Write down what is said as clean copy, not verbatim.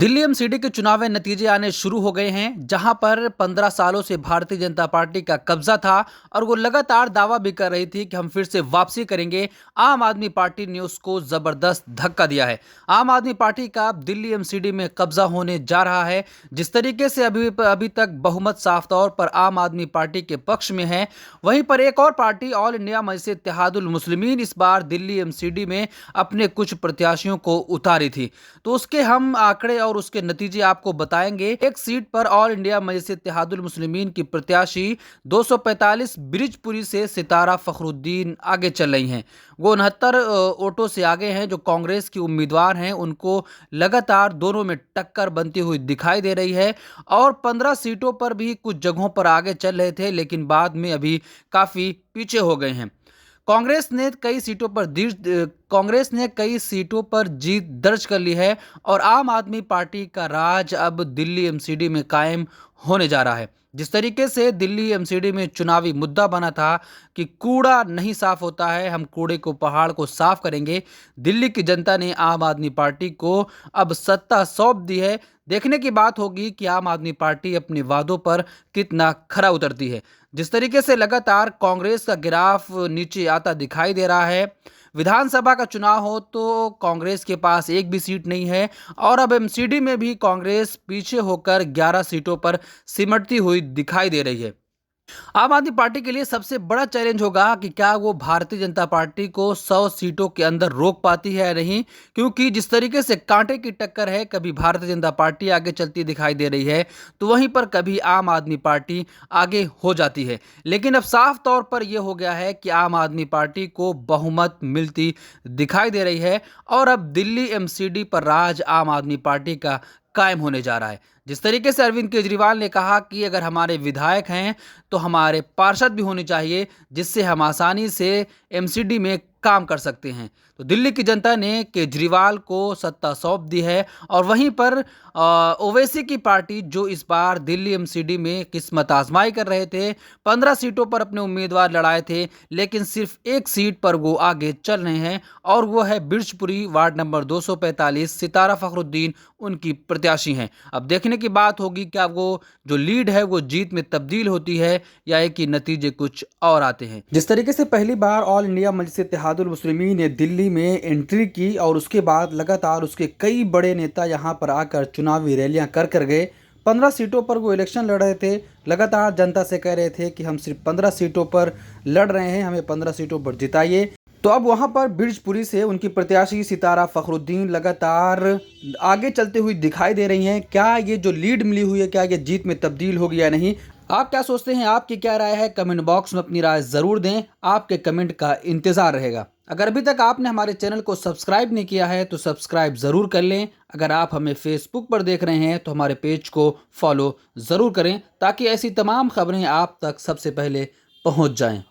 Delhi MCD के चुनावी नतीजे आने शुरू हो गए हैं, जहां पर 15 सालों से भारतीय जनता पार्टी का कब्जा था और वो लगातार दावा भी कर रही थी कि हम फिर से वापसी करेंगे। आम आदमी पार्टी ने उसको जबरदस्त धक्का दिया है। आम आदमी पार्टी का दिल्ली एमसीडी में कब्जा होने जा रहा है। जिस तरीके से अभी तक बहुमत साफ तौर पर आम आदमी पार्टी के पक्ष में है, वहीं पर एक और पार्टी ऑल इंडिया मजलिस-ए-इत्तेहादुल मुस्लिमीन इस बार दिल्ली एमसीडी में अपने कुछ प्रत्याशियों को उतारी थी। तो उसके हम आंकड़े और उसके नतीजे आपको बताएंगे। एक सीट पर ऑल इंडिया मजलिस-ए-इत्तेहादुल मुस्लिमीन की प्रत्याशी 245 ब्रिजपुरी से सितारा फखरुद्दीन आगे चल रही हैं। वो 69 वोटों से आगे हैं। जो कांग्रेस की उम्मीदवार हैं, उनको लगातार दोनों में टक्कर बनती हुई दिखाई दे रही है और 15 सीटों पर भी कुछ जगहों पर आगे चल रहे थे, लेकिन बाद में अभी काफी पीछे हो गए हैं। कांग्रेस ने कई सीटों पर जीत दर्ज कर ली है और आम आदमी पार्टी का राज अब दिल्ली एमसीडी में कायम होने जा रहा है। जिस तरीके से दिल्ली एमसीडी में चुनावी मुद्दा बना था कि कूड़ा नहीं साफ होता है, हम कूड़े को पहाड़ को साफ करेंगे, दिल्ली की जनता ने आम आदमी पार्टी को अब सत्ता सौंप दी है। देखने की बात होगी कि आम आदमी पार्टी अपने वादों पर कितना खरा उतरती है। जिस तरीके से लगातार कांग्रेस का ग्राफ नीचे आता दिखाई दे रहा है। विधानसभा का चुनाव हो तो कांग्रेस के पास एक भी सीट नहीं है और अब एमसीडी में भी कांग्रेस पीछे होकर 11 सीटों पर सिमटती हुई दिखाई दे रही है। आम आदमी पार्टी के लिए सबसे बड़ा चैलेंज होगा कि क्या वो भारतीय जनता पार्टी को 100 सीटों के अंदर रोक पाती है या नहीं, क्योंकि जिस तरीके से कांटे की टक्कर है, कभी भारतीय जनता पार्टी आगे चलती दिखाई दे रही है तो वहीं पर कभी आम आदमी पार्टी आगे हो जाती है। लेकिन अब साफ तौर पर यह हो गया है कि आम आदमी पार्टी को बहुमत मिलती दिखाई दे रही है और अब दिल्ली एमसीडी पर राज आम आदमी पार्टी का कायम होने जा रहा है। जिस तरीके से अरविंद केजरीवाल ने कहा कि अगर हमारे विधायक हैं तो हमारे पार्षद भी होने चाहिए, जिससे हम आसानी से एमसीडी में काम कर सकते हैं। तो दिल्ली की जनता ने केजरीवाल को सत्ता सौंप दी है और वहीं पर ओवैसी की पार्टी, जो इस बार दिल्ली एमसीडी में किस्मत आजमाई कर रहे थे, 15 सीटों पर अपने उम्मीदवार लड़ाए थे, लेकिन सिर्फ एक सीट पर वो आगे चल रहे हैं और वो है बिरजपुरी वार्ड नंबर 245। सितारा फखरुद्दीन उनकी प्रत्याशी हैं। अब देखने की बात होगी क्या वो जो लीड है वो जीत में तब्दील होती है या एक ही नतीजे कुछ और आते हैं। जिस तरीके से पहली बार ऑल इंडिया मजलिस-ए-इत्तेहादुल मुस्लिमीन ने दिल्ली में एंट्री की और उसके बाद लगातार उसके कई बड़े नेता यहां पर आकर चुनावी रैलियां कर गए। 15 सीटों पर वो इलेक्शन लड़ रहे थे। लगातार जनता से कह रहे थे कि हम सिर्फ 15 सीटों पर लड़ रहे हैं, हमें 15 सीटों पर जिताइए। तो अब वहां पर बिरजपुरी से उनकी प्रत्याशी सितारा फखरुद्दीन लगातार आगे चलते हुए दिखाई दे रही हैं। क्या ये जो लीड मिली हुई है, क्या ये जीत में तब्दील होगी या नहीं? आप क्या सोचते हैं? आपकी क्या राय है? कमेंट बॉक्स में अपनी राय ज़रूर दें। आपके कमेंट का इंतज़ार रहेगा। अगर अभी तक आपने हमारे चैनल को सब्सक्राइब नहीं किया है तो सब्सक्राइब ज़रूर कर लें। अगर आप हमें फेसबुक पर देख रहे हैं तो हमारे पेज को फॉलो ज़रूर करें, ताकि ऐसी तमाम खबरें आप तक सबसे पहले पहुंच जाएं।